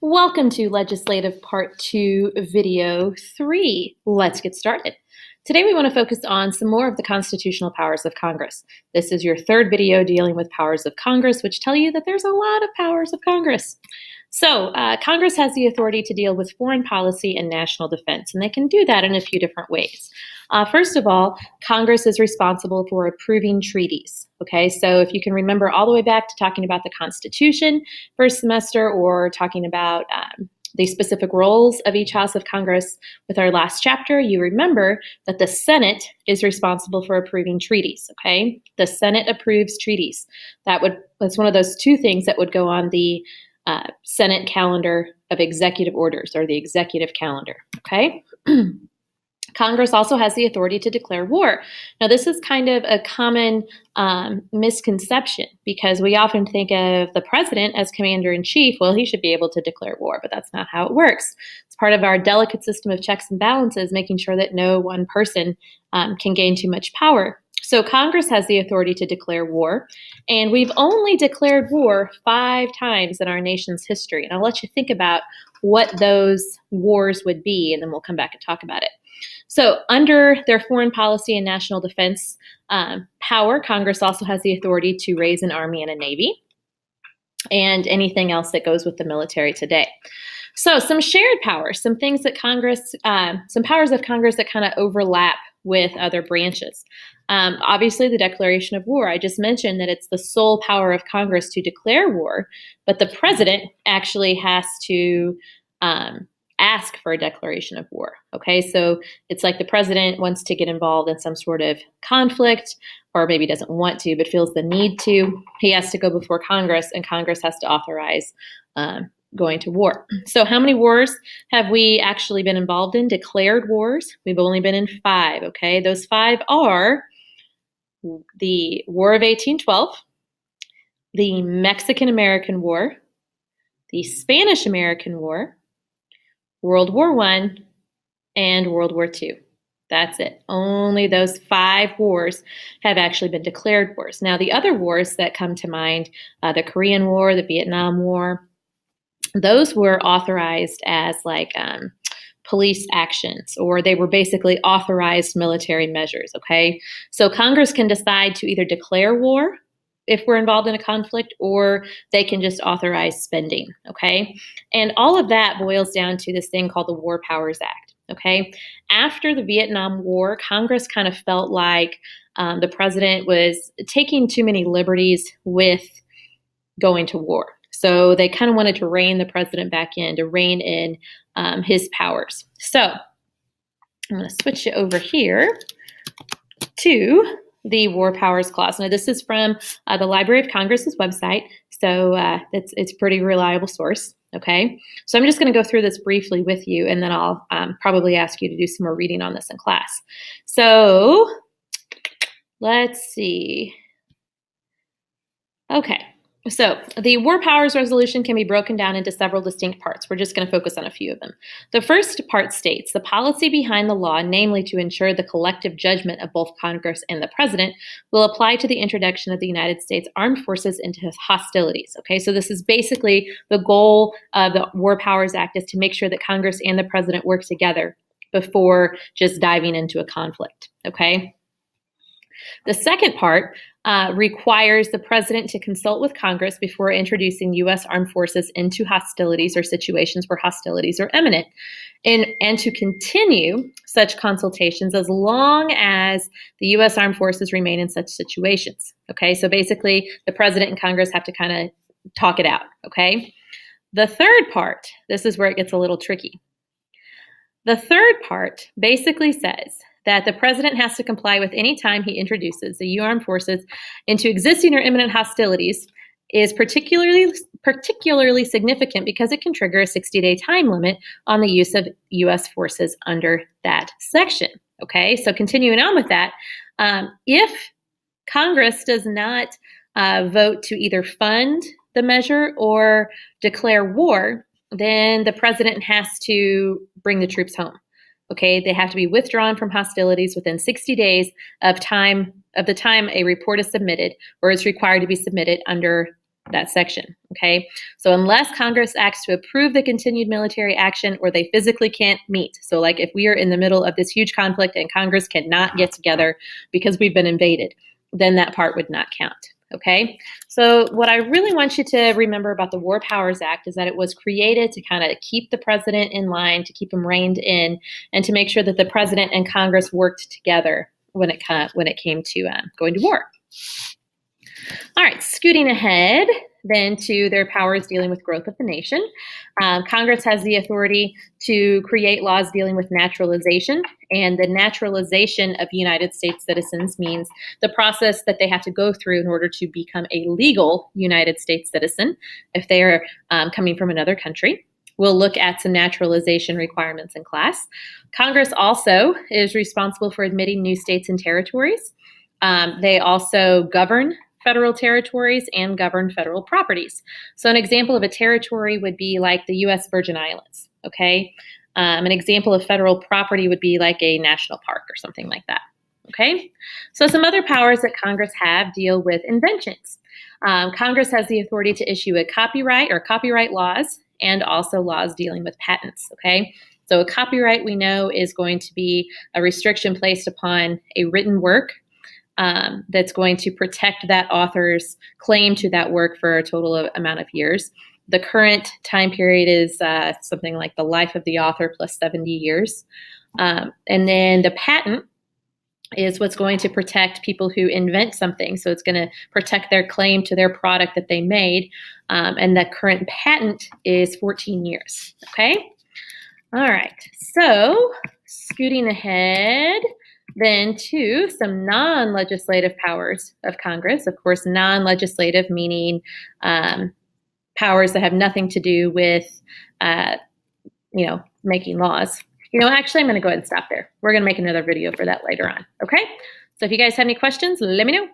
Welcome to Legislative Part 2, Video 3. Let's get started. Today we want to focus on some more of the constitutional powers of Congress. This is your third video dealing with powers of Congress, which tell you that there's a lot of powers of Congress. So, Congress has the authority to deal with foreign policy and national defense, and they can do that in a few different ways. First of all, Congress is responsible for approving treaties. Okay, so if you can remember all the way back to talking about the Constitution first semester, or talking about the specific roles of each House of Congress with our last chapter, you remember that the Senate is responsible for approving treaties. Okay, the Senate approves treaties. That's one of those two things that would go on the Senate calendar of executive orders, or the executive calendar. Okay. Congress also has the authority to declare war. Now, this is kind of a common misconception, because we often think of the president as commander-in-chief. Well, he should be able to declare war, but that's not how it works. It's part of our delicate system of checks and balances, making sure that no one person can gain too much power. So Congress has the authority to declare war, and we've only declared war 5 times in our nation's history. And I'll let you think about what those wars would be, and then we'll come back and talk about it. So under their foreign policy and national defense power, Congress also has the authority to raise an army and a navy, and anything else that goes with the military today. So some shared powers, some things that Congress, some powers of Congress that kind of overlap with other branches. Obviously, the declaration of war. I just mentioned that it's the sole power of Congress to declare war, but the president actually has to ask for a declaration of war. Okay, so it's like the president wants to get involved in some sort of conflict, or maybe doesn't want to, but feels the need to. He has to go before Congress, and Congress has to authorize going to war. So how many wars have we actually been involved in? Declared wars. We've only been in 5. Okay, those 5 are the War of 1812, the Mexican-American War, the Spanish-American War, World War I, and World War II. That's it. Only those 5 wars have actually been declared wars. Now, the other wars that come to mind, the Korean War, the Vietnam War, those were authorized as police actions, or they were basically authorized military measures. Okay, so Congress can decide to either declare war if we're involved in a conflict, or they can just authorize spending. Okay, and all of that boils down to this thing called the War Powers Act. Okay, after the Vietnam War, Congress kind of felt like the president was taking too many liberties with going to war. So they kind of wanted to rein the president back in, to rein in his powers. So I'm going to switch you over here to the War Powers Clause. Now, this is from the Library of Congress's website, so it's a pretty reliable source. Okay, so I'm just going to go through this briefly with you, and then I'll probably ask you to do some more reading on this in class. So let's see. Okay. So the War Powers Resolution can be broken down into several distinct parts. We're just going to focus on a few of them. The first part states the policy behind the law, namely to ensure the collective judgment of both Congress and the President, will apply to the introduction of the United States Armed Forces into hostilities. Okay, so this is basically the goal of the War Powers Act, is to make sure that Congress and the President work together before just diving into a conflict. Okay. The second part requires the president to consult with Congress before introducing U.S. armed forces into hostilities or situations where hostilities are imminent, and to continue such consultations as long as the U.S. armed forces remain in such situations. Okay, so basically the president and Congress have to kind of talk it out. Okay, the third part, this is where it gets a little tricky. The third part basically says that the president has to comply with any time he introduces the U.S. armed forces into existing or imminent hostilities is particularly significant because it can trigger a 60-day time limit on the use of U.S. forces under that section. Okay, so continuing on with that, if Congress does not vote to either fund the measure or declare war, then the president has to bring the troops home. Okay, they have to be withdrawn from hostilities within 60 days of the time a report is submitted, or is required to be submitted under that section, okay? So unless Congress acts to approve the continued military action or they physically can't meet. So like if we are in the middle of this huge conflict and Congress cannot get together because we've been invaded, then that part would not count, okay? So what I really want you to remember about the War Powers Act is that it was created to kind of keep the president in line, to keep him reined in, and to make sure that the president and Congress worked together when it came to going to war. All right, scooting ahead then to their powers dealing with growth of the nation. Congress has the authority to create laws dealing with naturalization, and the naturalization of United States citizens means the process that they have to go through in order to become a legal United States citizen if they are coming from another country. We'll look at some naturalization requirements in class. Congress also is responsible for admitting new states and territories. They also govern federal territories and govern federal properties. So an example of a territory would be like the U.S. Virgin Islands, okay? An example of federal property would be like a national park or something like that, okay? So some other powers that Congress have deal with inventions. Congress has the authority to issue a copyright or copyright laws and also laws dealing with patents, okay? So a copyright we know is going to be a restriction placed upon a written work that's going to protect that author's claim to that work for a total amount of years. The current time period is something like the life of the author plus 70 years. And then the patent is what's going to protect people who invent something. So it's going to protect their claim to their product that they made. And the current patent is 14 years. Okay? All right. So scooting ahead then to some non-legislative powers of Congress. Of course, non-legislative meaning powers that have nothing to do with, making laws. Actually, I'm going to go ahead and stop there. We're going to make another video for that later on. Okay? So if you guys have any questions, let me know.